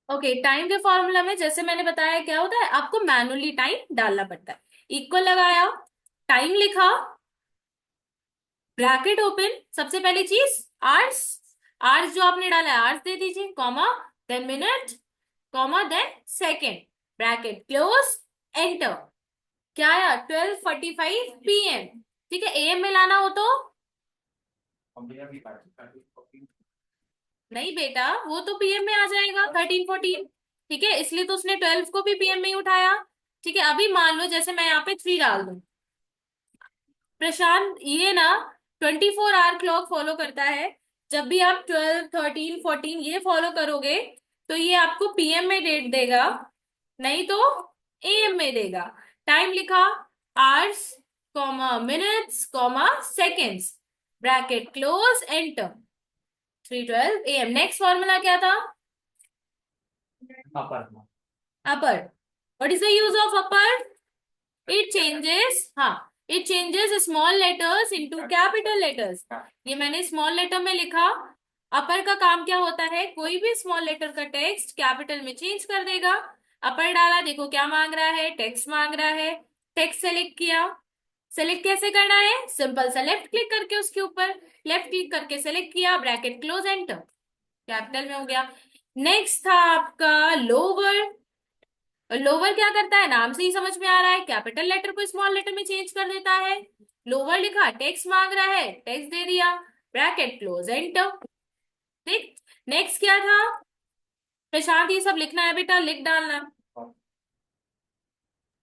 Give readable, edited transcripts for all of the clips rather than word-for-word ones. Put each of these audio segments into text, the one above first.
Okay, time के formula में जैसे मैंने बताया क्या होता है, आपको मैनुअली टाइम डालना पड़ता है। इक्वल लगाया, टाइम लिखा, ब्रैकेट ओपन, सबसे पहली चीज आवर्स, आवर्स जो आपने डाला है आवर्स दे दीजिए, comma, then minute, comma, then second, bracket close, enter. क्या आया? 12:45 PM। ठीक है, AM में लाना हो तो नहीं बेटा, वो तो PM में आ जाएगा 13:14। ठीक है, इसलिए तो उसने 12 को भी PM में ही उठाया। ठीक है, अभी मान लो जैसे मैं यहाँ पे 3 डाल दूं। प्रशांत, ये ना 24 आवर क्लॉक फॉलो करता है। जब भी आप 12, 13, 14 ये फॉलो करोगे तो ये आपको PM में डेट देगा, नहीं तो AM में देगा। टाइम लिखा, hours, comma, minutes, comma, seconds, bracket close, enter. 3:12 AM। Next formula क्या था? Upper. Upper. What is the use of upper? It changes, हाँ, it changes small letters into capital letters. ये मैंने स्मॉल लेटर में लिखा। अपर का काम क्या होता है? कोई भी स्मॉल लेटर का टेक्स्ट कैपिटल में चेंज कर देगा। अपर डाला, देखो क्या मांग रहा है, टेक्स्ट मांग रहा है। टेक्स्ट सेलेक्ट किया। सेलेक्ट कैसे करना है? सिंपल सा लेफ्ट क्लिक करके उसके ऊपर, लेफ्ट क्लिक करके सेलेक्ट किया, ब्रैकेट क्लोज, एंटर, कैपिटल में हो गया। नेक्स्ट था आपका लोअर। लोअर क्या करता है? नाम से ही समझ में आ रहा है, कैपिटल लेटर को स्मॉल लेटर में चेंज कर देता है। लोअर लिखा, टेक्स्ट मांग रहा है, टेक्स्ट दे दिया, ब्रैकेट क्लोज, एंटर। ठीक। नेक्स्ट क्या था? प्रशांत, ये सब लिखना है बेटा, लिख डालना।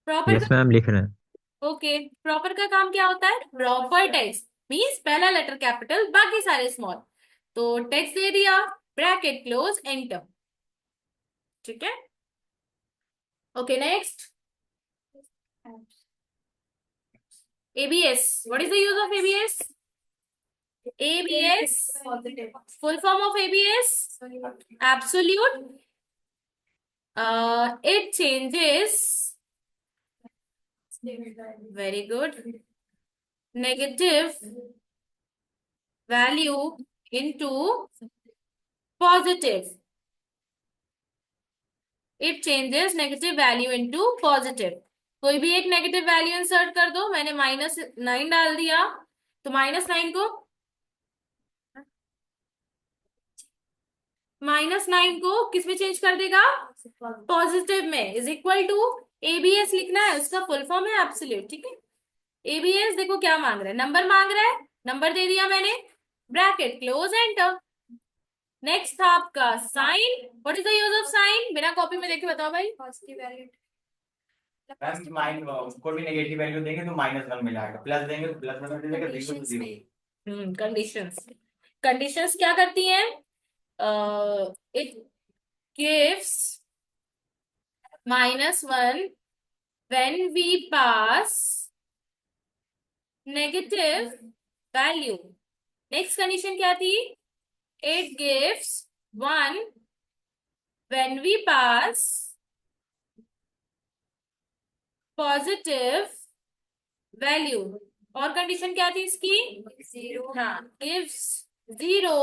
प्रॉपर यस मैम, लिख रहे हैं। का, ओके, प्रॉपर का काम क्या होता है? प्रॉपर टेक्स्ट मीन्स पहला लेटर कैपिटल, बाकी सारे स्मॉल। तो टेक्स्ट दे दिया, ब्रैकेट क्लोज, एंटर। ठीक है, okay, next. ABS, what is the use of ABS? ABS, full form of ABS, absolute. It changes, very good, negative value into positive. It changes negative value into positive. कोई भी एक negative value insert कर दो। मैंने -9 डाल दिया, तो -9 को, -9 को किस में चेंज कर देगा? पॉजिटिव में। इज इक्वल टू, ABS लिखना है, उसका फुल फॉर्म है एब्सोल्यूट। ठीक है, ABS देखो क्या मांग रहा है, नंबर मांग रहा है, नंबर दे दिया मैंने, ब्रैकेट क्लोज, एंटर। नेक्स्ट था आपका sign. What is the use of sign? बिना कॉपी में देखे बताओ भाई। Positive value. मैम कोई भी नेगेटिव वैल्यू देंगे तो -1 मिलेगा, प्लस देंगे तो +1 मिलेगा, जीरो तो कंडीशंस जीरो। में। कंडीशंस। कंडीशंस क्या करती हैं? It gives -1 when we pass negative value। Next condition क्या थी? It gives 1 when we pass positive value. और कंडीशन क्या थी इसकी? जीरो। हाँ, गिव्स 0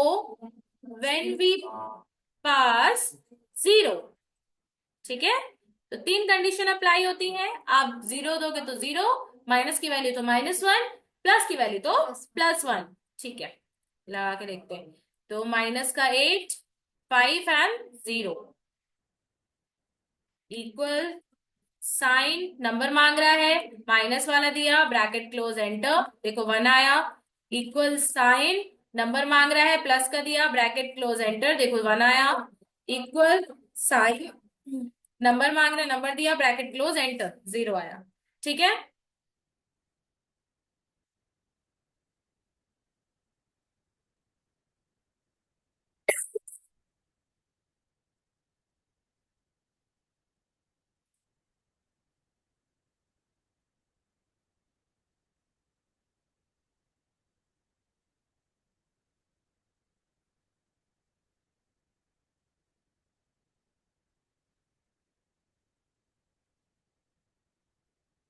when we pass 0। ठीक है, तो 3 कंडीशन अप्लाई होती हैं। आप 0 दोगे तो 0, माइनस की वैल्यू तो -1, प्लस की वैल्यू तो +1। ठीक है, लगा के देखते हैं। तो -8, 5 एंड 0 इक्वल साइन, नंबर मांग रहा है, माइनस वाला दिया, ब्रैकेट क्लोज, एंटर, देखो 1 आया। इक्वल साइन, नंबर मांग रहा है, प्लस का दिया, ब्रैकेट क्लोज, एंटर, देखो 1 आया। इक्वल साइन, नंबर मांग रहा है, नंबर दिया, ब्रैकेट क्लोज, एंटर, 0 आया। ठीक है,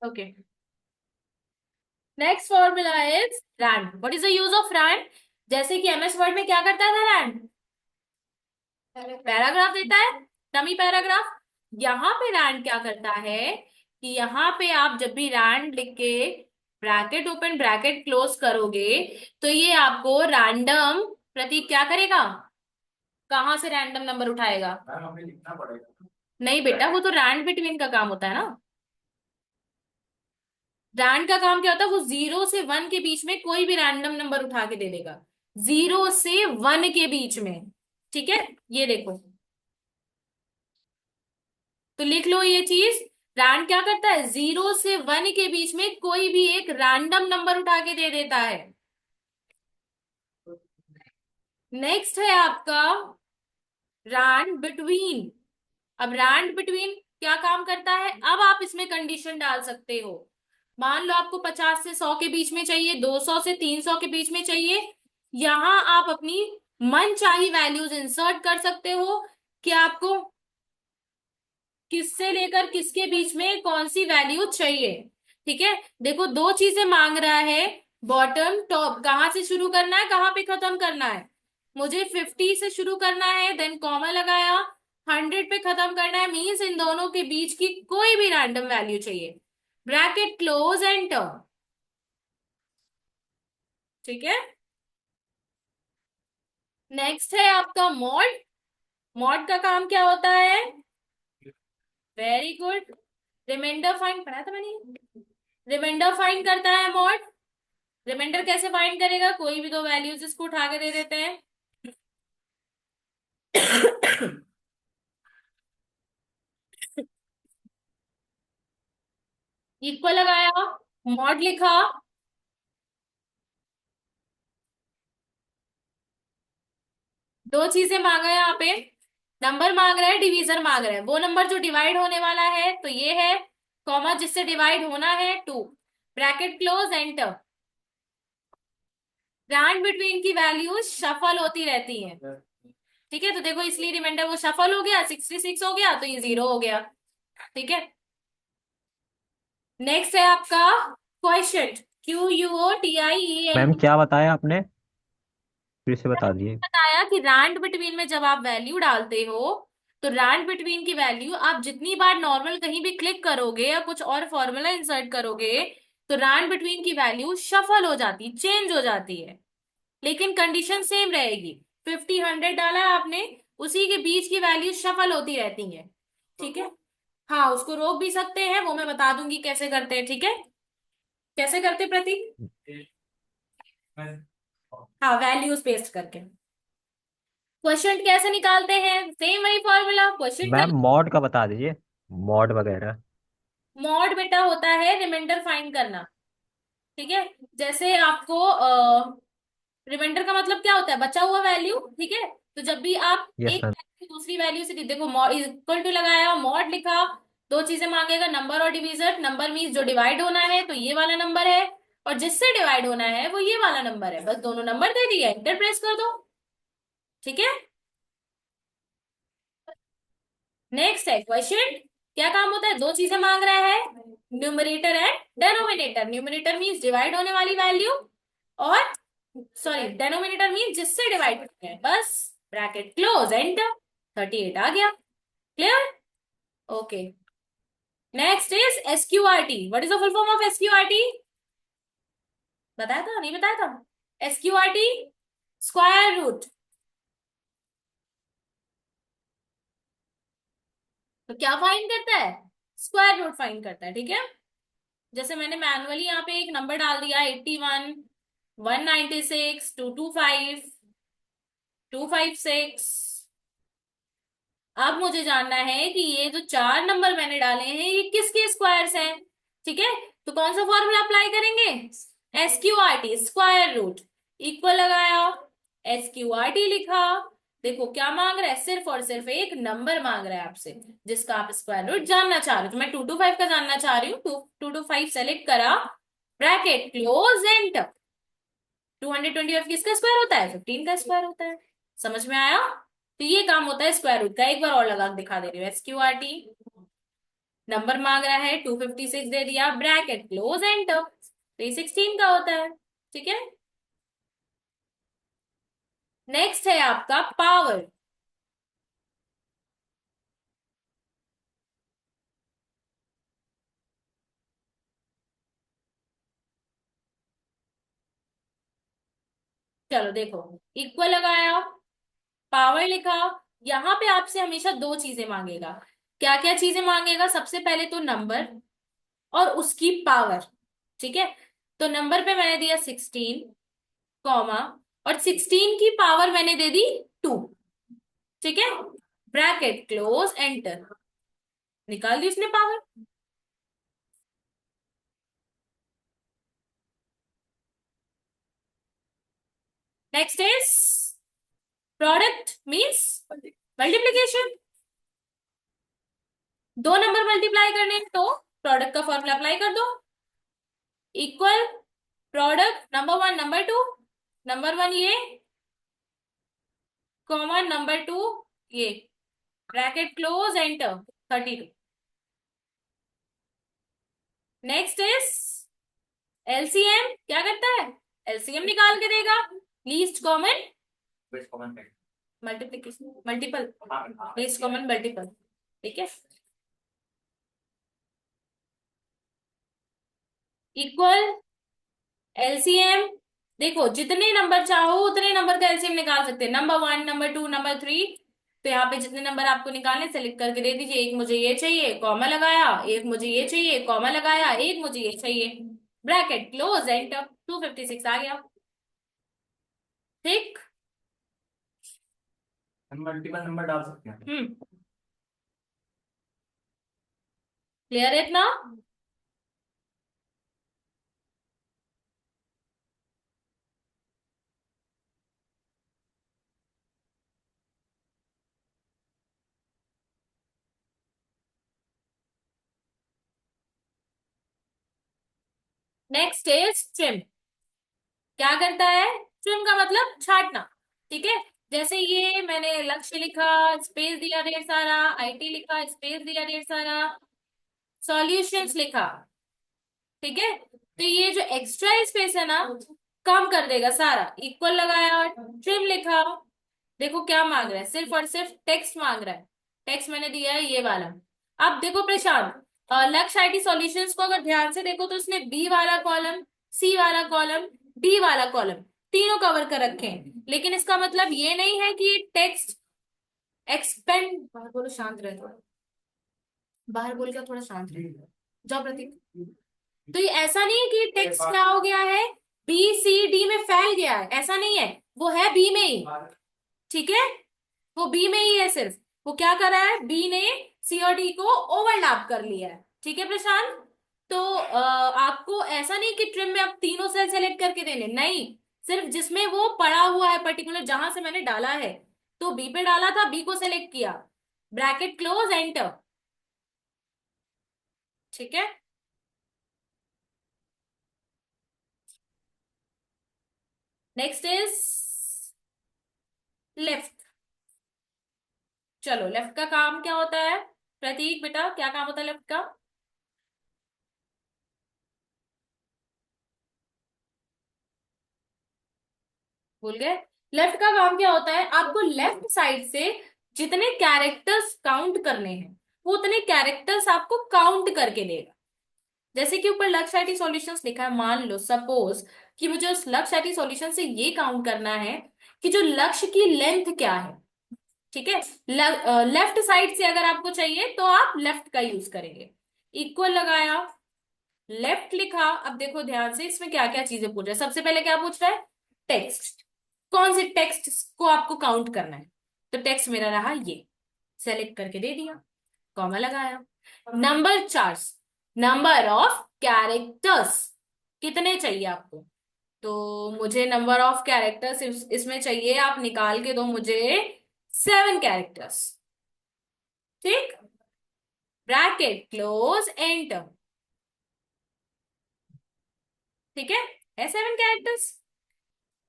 okay. Next formula is rand. What is the use of rand? जैसे कि MS वर्ड में क्या करता था रैंड? पैराग्राफ देता है। Dummy paragraph. यहाँ पे रैंड क्या करता है कि यहाँ पे आप जब भी रैंड लिख के ब्रैकेट ओपन ब्रैकेट क्लोज करोगे तो ये आपको रैंडम प्रतीक क्या करेगा, कहाँ से रैंडम नंबर उठाएगा। मैम हमें लिखना पड़ेगा। नहीं बेटा, वो तो रैंड बिटवीन का काम होता है ना। रैंड का काम क्या होता है, वो 0 से 1 के बीच में कोई भी रैंडम नंबर उठा के दे देगा, 0 से 1 के बीच में। ठीक है, ये देखो, तो लिख लो ये चीज। रैंड क्या करता है, 0 से 1 के बीच में कोई भी एक रैंडम नंबर उठा के दे देता है। नेक्स्ट है आपका रैंड बिटवीन। अब रैंड बिटवीन क्या काम करता है, अब आप इसमें कंडीशन डाल सकते हो। मान लो आपको 50 से 100 के बीच में चाहिए, 200 से 300 के बीच में चाहिए, यहां आप अपनी मनचाही वैल्यूज इंसर्ट कर सकते हो कि आपको किससे लेकर किसके बीच में कौन सी वैल्यू चाहिए। ठीक है, देखो दो चीजें मांग रहा है, बॉटम टॉप, कहाँ से शुरू करना है कहाँ पे खत्म करना है। मुझे 50 से शुरू करना है, देन कॉमा लगाया, 100 पे खत्म करना है, मीन्स इन दोनों के बीच की कोई भी रैंडम वैल्यू चाहिए, ब्रैकेट क्लोज एंटर। ठीक है, नेक्स्ट है आपका मॉड। मॉड का काम क्या होता है, वेरी गुड, रिमाइंडर फाइंड पढ़ा था मैंने। रिमाइंडर फाइंड करता है मॉड। रिमाइंडर कैसे फाइंड करेगा, कोई भी दो वैल्यूज इसको उठा के दे देते हैं। इक्वल लगाया, मॉड लिखा, दो चीजें मांगा है यहाँ पे, नंबर मांग रहा है, डिवीजर मांग रहा है। वो नंबर जो डिवाइड होने वाला है तो ये है, कॉमा जिससे डिवाइड होना है 2, bracket close enter. Grand between की वैल्यूज शफल होती रहती हैं। ठीक है, तो देखो इसलिए रिमाइंडर वो शफल हो गया, 66 हो गया तो ये 0 हो गया। ठीक है, नेक्स्ट है आपका क्वेश्चन, मैम QUOTIENT। क्या बताया आपने, फिर से बता दिए। बताया कि रैंड बिटवीन में जब आप वैल्यू डालते हो तो रैंड बिटवीन की वैल्यू आप जितनी बार नॉर्मल कहीं भी क्लिक करोगे या कुछ और फॉर्मूला इंसर्ट करोगे तो रैंड बिटवीन की वैल्यू शफल हो जाती, चेंज हो जाती है, लेकिन कंडीशन सेम रहेगी। 50 100 डाला आपने, उसी के बीच की वैल्यू शफल होती रहती है। ठीक है, हाँ उसको रोक भी सकते हैं, वो मैं बता दूंगी कैसे करते हैं। ठीक है, कैसे करते हैं, प्रतीक। हाँ, वैल्यूज पेस्ट करके। क्वेश्चन कैसे निकालते हैं, सेम वही फॉर्मूला, क्वेश्चन का। मैम मॉड का बता दीजिए, मॉड वगैरह। मॉड बेटा होता है रिमाइंडर फाइंड करना। ठीक है, जैसे आपको रिमाइंडर का मतलब क्या होता है, बचा हुआ वैल्यू। ठीक है, तो जब भी आप यस एक मैम। वैल्यू दूसरी वैल्यू से, देखो मॉड इक्वल टू लगाया, मॉड लिखा, दो चीजें मांगेगा, नंबर और डिवीजर। नंबर मीन्स जो डिवाइड होना है तो ये वाला नंबर है, और जिससे डिवाइड होना है वो ये वाला नंबर है, बस दोनों नंबर दे दिए, एंटर प्रेस कर दो। ठीक है, नेक्स्ट है क्वेश्चन। क्या काम होता है, दो चीजें मांग रहा है, numerator and denominator. Numerator means divide होने वाली वैल्यू, और सॉरी डेनोमिनेटर मीन्स जिससे डिवाइड होते हैं, बस ब्रैकेट क्लोज एंटर, 38 आ गया। Clear, okay. Next is SQRT। What is the full form of SQRT, बताया था नहीं बताया था। SQRT square root. तो क्या फाइंड करता है, स्क्वायर रूट फाइंड करता है। ठीक है, जैसे मैंने मैनुअली यहाँ पे एक नंबर डाल दिया, 81 196 225 256। अब मुझे जानना है कि ये जो चार नंबर मैंने डाले हैं ये किसके स्क्वायर्स हैं। ठीक है, तो कौन सा फॉर्मूला अप्लाई करेंगे, SQRT स्क्वायर रूट, इक्वल लगाया, SQRT लिखा। देखो क्या मांग रहा है, सिर्फ और सिर्फ एक नंबर मांग रहा है आपसे जिसका आप स्क्वायर रूट जानना चाह रहे हो। तो मैं 225 का जानना चाह रही हूँ, 225 सेलेक्ट करा, ब्रैकेट क्लोज एंटर। 225 किसका स्क्वायर होता है, 15 का स्क्वायर होता है। समझ में आया, तो ये काम होता है स्क्वायर रूट का। एक बार और लगा के दिखा दे रही हूँ, SQRT, नंबर मांग रहा है 256 दे दिया, ब्रैकेट क्लोज एंटर, 316 का होता है। ठीक है, नेक्स्ट है आपका पावर। चलो देखो, इक्वल लगाया, पावर लिखा। यहाँ पे आपसे हमेशा दो चीजें मांगेगा। क्या क्या चीजें मांगेगा? सबसे पहले तो नंबर और उसकी पावर। ठीक है, तो नंबर पे मैंने दिया 16, कॉमा, और 16 की पावर मैंने दे दी 2। ठीक है, ब्रैकेट क्लोज, एंटर, निकाल दी उसने power. Next is product means multiplication. दो नंबर मल्टीप्लाई करने हैं तो प्रोडक्ट का फॉर्मूला अप्लाई कर दो। Equal product number one number two, number one ये, कॉमन नंबर टू ये, bracket close, enter, 32। Next is LCM. क्या करता है? एलसीएम निकाल के देगा। Least common best common factor. Multiplication, multiple, least common multiple. ठीक है, इक्वल एलसीएम। देखो, जितने नंबर चाहो उतने नंबर का एलसीएम निकाल सकते हैं, number one, number two, number three. तो यहाँ पे जितने नंबर आपको निकालने सेलेक्ट करके दे दीजिए। एक मुझे ये चाहिए, कॉमा लगाया, एक मुझे ये चाहिए, कॉमा लगाया, एक मुझे ये चाहिए, ब्रैकेट क्लोज, एंटर, 256 आ गया। ठीक। हम मल्टीपल नंबर डाल सकते हैं। क्लियर है इतना? Next is trim. क्या करता है? ट्रिम का मतलब छांटना। ठीक है, जैसे ये मैंने लक्ष्य लिखा, स्पेस दिया ढेर सारा, आईटी लिखा, स्पेस दिया ढेर सारा, सॉल्यूशंस लिखा। ठीक है, तो ये जो एक्स्ट्रा स्पेस है ना, कम कर देगा सारा। इक्वल लगाया, ट्रिम लिखा। देखो क्या मांग रहा है, सिर्फ और सिर्फ टेक्स्ट मांग रहा है। टेक्स्ट मैंने दिया है ये वाला। अब देखो प्रशांत, लक्ष्य आईटी सॉल्यूशंस को अगर ध्यान से देखो तो उसने बी वाला कॉलम, सी वाला कॉलम, डी वाला कॉलम तीनों कवर कर रखे हैं। लेकिन इसका मतलब ये नहीं है कि टेक्स्ट एक्सपेंड, बाहर बोलो, शांत रहे थोड़ा, बाहर बोल के थोड़ा शांत रहे, जाओ प्रतीक। तो ये ऐसा नहीं है कि टेक्स्ट क्या हो गया है, बी सी डी में फैल गया है, ऐसा नहीं है। वो है बी में ही। ठीक है, वो बी में ही है सिर्फ। वो क्या कर रहा है, बी ने सी और डी को ओवरलैप कर लिया है। ठीक है प्रशांत, तो आपको ऐसा नहीं कि ट्रिम में आप तीनों सेल सेलेक्ट करके देने, नहीं, सिर्फ जिसमें वो पड़ा हुआ है पर्टिकुलर, जहां से मैंने डाला है, तो बी पे डाला था, बी को सेलेक्ट किया, ब्रैकेट क्लोज, एंटर। ठीक है, नेक्स्ट इज लेफ्ट। चलो, लेफ्ट का काम क्या होता है? प्रतीक बेटा, क्या काम होता है लेफ्ट का? भूल गए? लेफ्ट का काम क्या होता है? आपको लेफ्ट साइड से जितने कैरेक्टर्स काउंट करने हैं, वो उतने कैरेक्टर्स आपको काउंट करके देगा। जैसे कि ऊपर लक्ष्य आईटी सॉल्यूशंस लिखा है, मान लो सपोज कि मुझे उस लक्ष्य आईटी सॉल्यूशन से ये काउंट करना है कि जो लक्ष्य की लेंथ क्या है। ठीक है, लेफ्ट साइड से अगर आपको चाहिए तो आप लेफ्ट का यूज करेंगे। इक्वल लगाया, लेफ्ट लिखा। अब देखो ध्यान से, इसमें क्या क्या चीजें पूछ रहा है। सबसे पहले क्या पूछ रहा है? टेक्स्ट। कौन से टेक्स्ट को आपको काउंट करना है? तो टेक्स्ट मेरा रहा ये, सेलेक्ट करके दे दिया, कॉमा लगाया। Number chart, number of characters कितने चाहिए आपको? तो मुझे नंबर ऑफ कैरेक्टर्स इसमें चाहिए, आप निकाल के दो मुझे 7 कैरेक्टर्स। ठीक, ब्रैकेट क्लोज, एंटर। ठीक है 7 कैरेक्टर्स।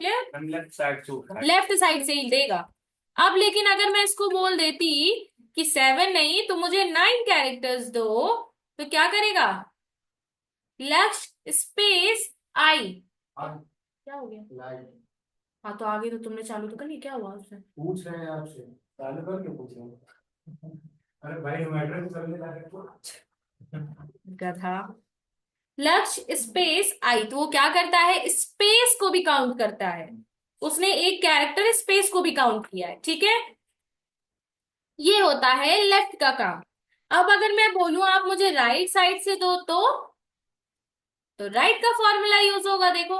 क्लियर? हम लेफ्ट साइड से लेफ्ट साइड से ही देगा। अब लेकिन अगर मैं इसको बोल देती कि 7 नहीं तो मुझे 9 कैरेक्टर्स दो, तो क्या करेगा? लक्ष्य स्पेस आई। क्या हो गया? हाँ तो आगे तो तुमने चालू तो कर लिया, क्या हुआ उससे? पूछ रहे हैं आपसे, चालू कर क्यों पूछ रहे हैं? अरे भाई मैटर तो करने लगे तो। गधा। लक्ष्य स्पेस आई, तो वो क्या करता है? स्पेस को भी काउंट करता है। उसने एक कैरेक्टर स्पेस को भी काउंट किया है, ठीक है। ये होता है लेफ्ट का काम। अब अगर मैं बोलूं आप मुझे राइट साइड से दो, तो राइट का फॉर्मूला यूज होगा, देखो।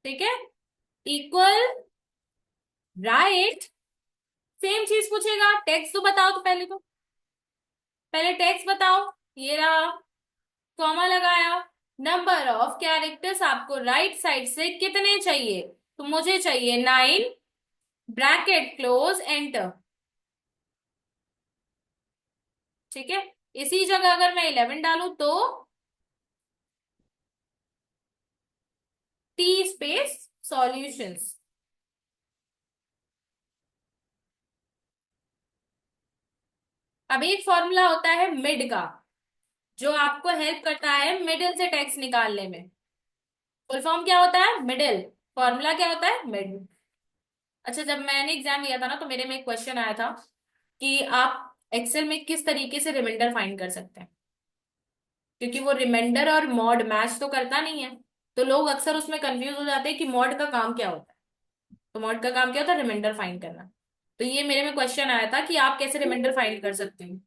ठीक है, इक्वल राइट, सेम चीज पूछेगा। टेक्स्ट तो बताओ, तो पहले टेक्स्ट बताओ। ये रहा, कॉमा लगाया। नंबर ऑफ कैरेक्टर्स आपको राइट साइड से कितने चाहिए? तो मुझे चाहिए 9, ब्रैकेट क्लोज, एंटर। ठीक है, इसी जगह अगर मैं 11 डालूं तो टी स्पेस सॉल्यूशंस। अब एक फॉर्मूला होता है मिड का, जो आपको हेल्प करता है मिडिल से टेक्स्ट निकालने में। फुल फॉर्म क्या होता है? मिडिल। फॉर्मूला क्या होता है? मिड। अच्छा, जब मैंने एग्जाम दिया था ना, तो मेरे में एक क्वेश्चन आया था कि आप एक्सेल में किस तरीके से रिमाइंडर फाइंड कर सकते हैं, क्योंकि वो रिमाइंडर और मॉड मैच तो करता नहीं है। तो लोग अक्सर उसमें कंफ्यूज हो जाते हैं कि मॉड का काम क्या होता है। तो मॉड का काम क्या होता है? रिमाइंडर फाइंड करना। तो ये मेरे में क्वेश्चन आया था कि आप कैसे रिमाइंडर फाइंड कर सकते हैं।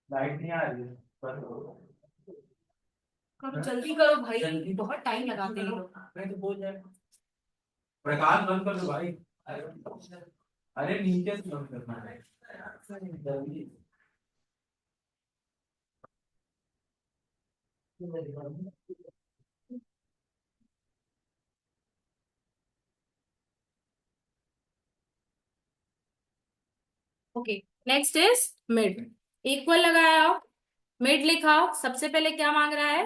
लाइट नहीं आ रही है, बंद करो। करो, जल्दी करो भाई, जल्दी। बहुत टाइम लगाते हैं ये लोग। नहीं तो बोल जाए। प्रकाश बंद कर दो भाई। अरे, अरे नीचे से बंद करना है जल्दी। Okay, next is mid. Equal लगाया, मिड लिखा। सबसे पहले क्या मांग रहा है?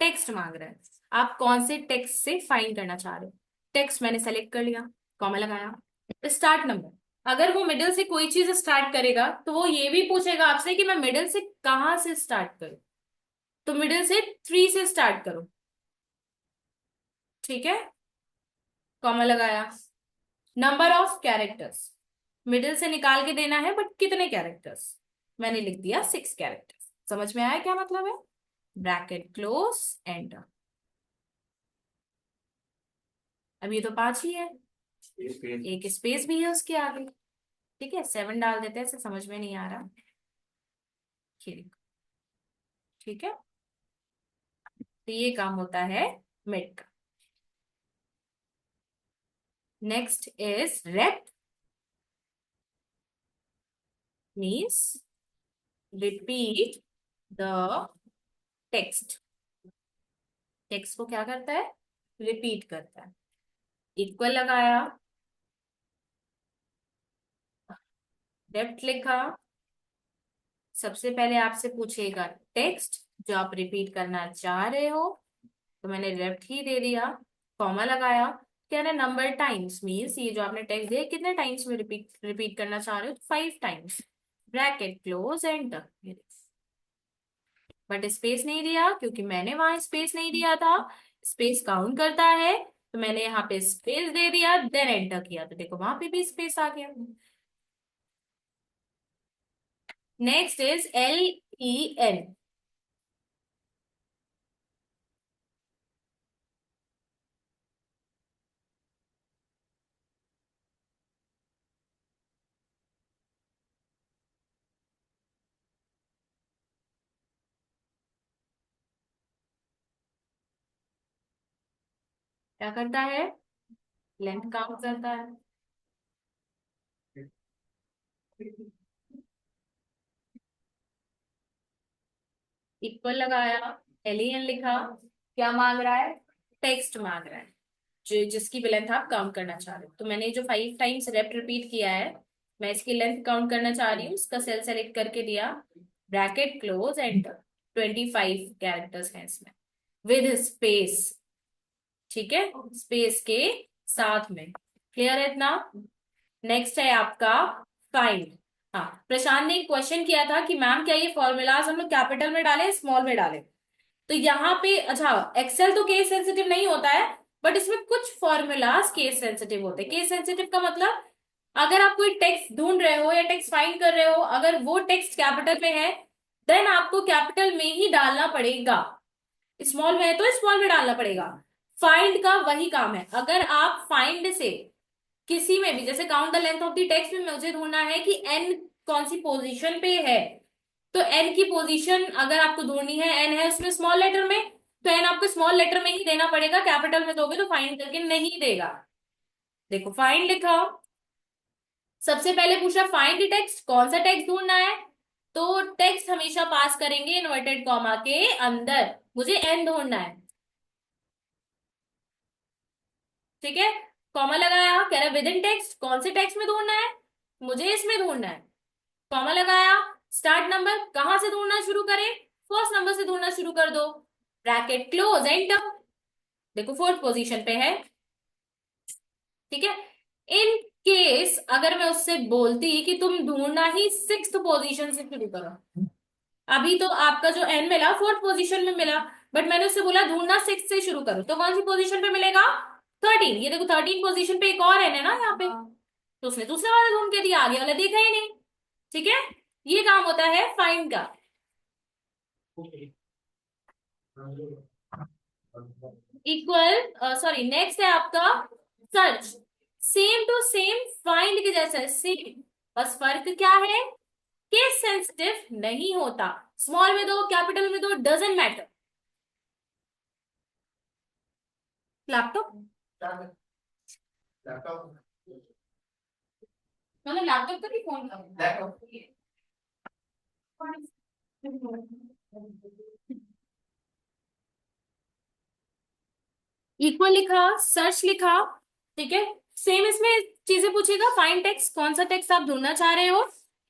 टेक्स्ट मांग रहा है। आप कौन से टेक्स्ट से फाइंड करना चाह रहे हो? टेक्स्ट मैंने सेलेक्ट कर लिया, कॉमा लगाया। स्टार्ट नंबर, अगर वो मिडिल से कोई चीज स्टार्ट करेगा तो वो ये भी पूछेगा आपसे कि मैं मिडिल से कहां से स्टार्ट करूं। तो मिडिल से 3 से स्टार्ट करो, ठीक है, कॉमा लगाया। नंबर ऑफ कैरेक्टर्स, मिडिल से निकाल के देना है, बट कितने कैरेक्टर्स? मैंने लिख दिया 6 कैरेक्टर्स। समझ में आया क्या मतलब है? Bracket close, enter. अब ये तो 5 ही है, एक स्पेस भी है उसके आगे। ठीक है, 7 डाल देते हैं, इसे समझ में नहीं आ रहा। ये देखो, ठीक है। तो ये काम होता है मिड का। Next is rape, means repeat the text. Text को क्या करता है? रिपीट करता है। इक्वल लगाया, डेप्थ लिखा। सबसे पहले आपसे पूछेगा टेक्स्ट जो आप रिपीट करना चाह रहे हो, तो मैंने लेफ्ट ही दे दिया, कॉमा लगाया। कह रहे नंबर टाइम्स, मीन्स ये जो आपने टेक्स्ट दिया कितने टाइम्स में रिपीट रिपीट करना चाह रहे हो? तो 5 times. Bracket close, enter. But space नहीं दिया, क्योंकि मैंने वहां स्पेस नहीं दिया था। स्पेस काउंट करता है, तो मैंने यहाँ पे स्पेस दे दिया, देन एंटर किया, तो देखो वहां पे भी स्पेस आ गया। Next is LEN। क्या करता है? लेंथ काउंट करता है। इक्वल लगाया, LEN लिखा। क्या मांग रहा है? टेक्स्ट मांग रहा है, जो जिसकी भी लेंथ आप काउंट करना चाह रहे हो। तो मैंने जो 5 टाइम्स रेप रिपीट किया है, मैं इसकी लेंथ काउंट करना चाह रही हूँ, इसका सेल सेलेक्ट करके दिया, ब्रैकेट क्लोज एंटर। 25 कैरेक्टर्स हैं इसमें विद स्पेस, ठीक है, स्पेस के साथ में। क्लियर है इतना? नेक्स्ट है आपका फाइंड। हाँ, प्रशांत ने एक क्वेश्चन किया था कि मैम क्या ये फॉर्मूलाज हम लोग कैपिटल में डालें स्मॉल में डालें? तो यहाँ पे अच्छा, एक्सेल तो केस सेंसिटिव नहीं होता है, बट इसमें कुछ फॉर्मूलाज केस सेंसिटिव होते हैं। केस सेंसिटिव का मतलब अगर आप कोई टेक्स्ट ढूंढ रहे हो या टेक्स्ट फाइंड कर रहे हो, अगर वो टेक्स्ट कैपिटल में है देन आपको कैपिटल में ही डालना पड़ेगा, स्मॉल में है तो स्मॉल में डालना पड़ेगा। फाइंड का वही काम है। अगर आप फाइंड से किसी में भी, जैसे count the length of the text में मुझे ढूंढना है कि एन कौन सी पोजीशन पे है, तो एन की पोजीशन अगर आपको ढूंढनी है, एन है उसमें स्मॉल लेटर में, तो एन आपको स्मॉल लेटर में ही देना पड़ेगा। कैपिटल में दोगे तो फाइंड करके नहीं देगा। देखो फाइंड लिखा, सबसे पहले पूछा फाइंड टेक्स्ट, कौन सा टेक्स्ट ढूंढना है, तो टेक्स्ट हमेशा पास करेंगे इन्वर्टेड कॉमा के अंदर। मुझे एन ढूंढना है, ठीक है, कॉमा लगाया, कह रहा विद इन टेक्स्ट, कौन से टेक्स्ट में ढूंढना है, मुझे इसमें ढूंढना है, कॉमा लगाया। स्टार्ट नंबर कहां से ढूंढना शुरू करें, फर्स्ट नंबर से ढूंढना शुरू कर दो, ब्रैकेट क्लोज एंटर। देखो फोर्थ पोजीशन पे है, ठीक है। इन केस अगर मैं उससे बोलती कि तुम ढूंढना ही सिक्स्थ पोजीशन से शुरू करो, अभी तो आपका जो एन मिला फोर्थ पोजीशन में मिला, बट मैंने उससे बोला ढूंढना सिक्स से शुरू करो, तो कौन सी पोजीशन पे मिलेगा, 13। ये देखो 13 पोजीशन पे एक और एन है ना यहाँ पे, तो उसने दूसरा वाला ढूंढ के दिया, आगे वाला देखा ही नहीं, ठीक है। ये काम होता है फाइंड का। इक्वल सॉरी, नेक्स्ट है आपका search. Same to same find के जैसा सेम, बस फर्क क्या है, केस सेंसिटिव नहीं होता। स्मॉल में दो कैपिटल में दो डजेंट मैटर। लैपटॉप लैपटॉप मतलब लैपटॉप का भी फोन लैपटॉप इक्वल लिखा, सर्च लिखा, ठीक है। सेम इसमें चीजें पूछेगा, फाइंड टेक्स्ट, कौन सा टेक्स्ट आप ढूंढना चाह रहे हो।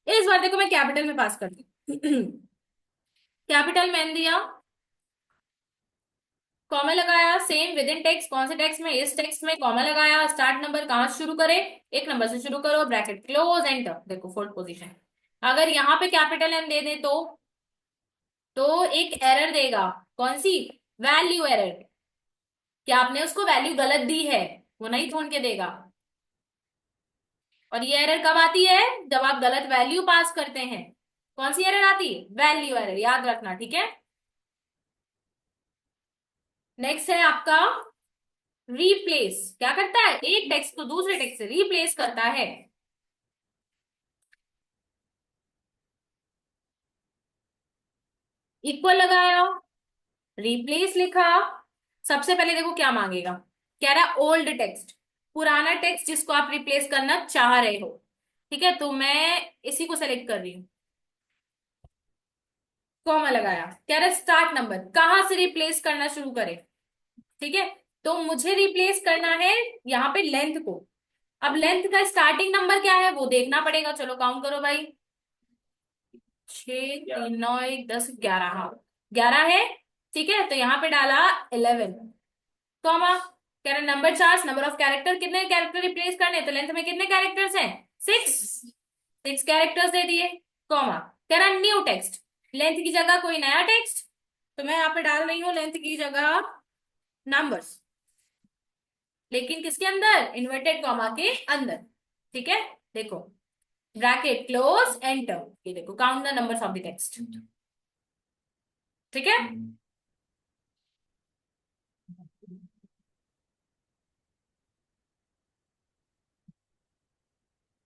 इस बार देखो मैं कैपिटल में पास करती हूँ। कैपिटल मैंने दिया, कॉमा लगाया, सेम विद इन टेक्स्ट, कौन से टेक्स्ट में, इस टेक्स्ट में, कॉमा लगाया। स्टार्ट नंबर कहां से शुरू करे, एक नंबर से शुरू करो, ब्रैकेट क्लोज एंटर। देखो फोर्थ पोजीशन। अगर यहाँ पे कैपिटल एम दे दे तो एक एरर देगा, कौन सी, वैल्यू एरर, कि आपने उसको वैल्यू गलत दी है, वो नहीं ढूंढ के देगा। और ये एरर कब आती है, जब आप गलत वैल्यू पास करते हैं। कौन सी एरर आती है, वैल्यू एरर, याद रखना, ठीक है। नेक्स्ट है आपका रिप्लेस। क्या करता है, एक टेक्स्ट को दूसरे टेक्स्ट से रिप्लेस करता है। इक्वल लगाया, रिप्लेस लिखा। सबसे पहले देखो क्या मांगेगा, कह रहा ओल्ड टेक्स्ट, पुराना टेक्स्ट जिसको आप रिप्लेस करना चाह रहे हो, ठीक है। तो मैं इसी को सेलेक्ट कर रही हूँ, कॉमा लगाया, कह रहा स्टार्ट नंबर कहां से रिप्लेस करना शुरू करें, ठीक है। तो मुझे रिप्लेस करना है यहाँ पे लेंथ को। अब लेंथ का स्टार्टिंग नंबर क्या है वो देखना पड़ेगा, चलो काउंट करो भाई, 6 3 9 1 10 11, हाँ 11 है, ठीक है। तो यहाँ पे डाला 11, कॉमा, कह रहा number charge, number of character, कितने कैरेक्टर रिप्लेस करने, तो लेंथ में कितने कैरेक्टर्स हैं, 6 कैरेक्टर्स दे दिए, कॉमा, कह रहा न्यू टेक्स्ट, लेंथ की जगह कोई नया टेक्स्ट, तो मैं यहाँ पे डाल रही हूँ लेंथ की जगह नंबर्स, लेकिन किसके अंदर, इन्वर्टेड कॉमा के अंदर, ठीक है। देखो ब्रैकेट क्लोज एंटर, ये देखो count the numbers of the text, ठीक है।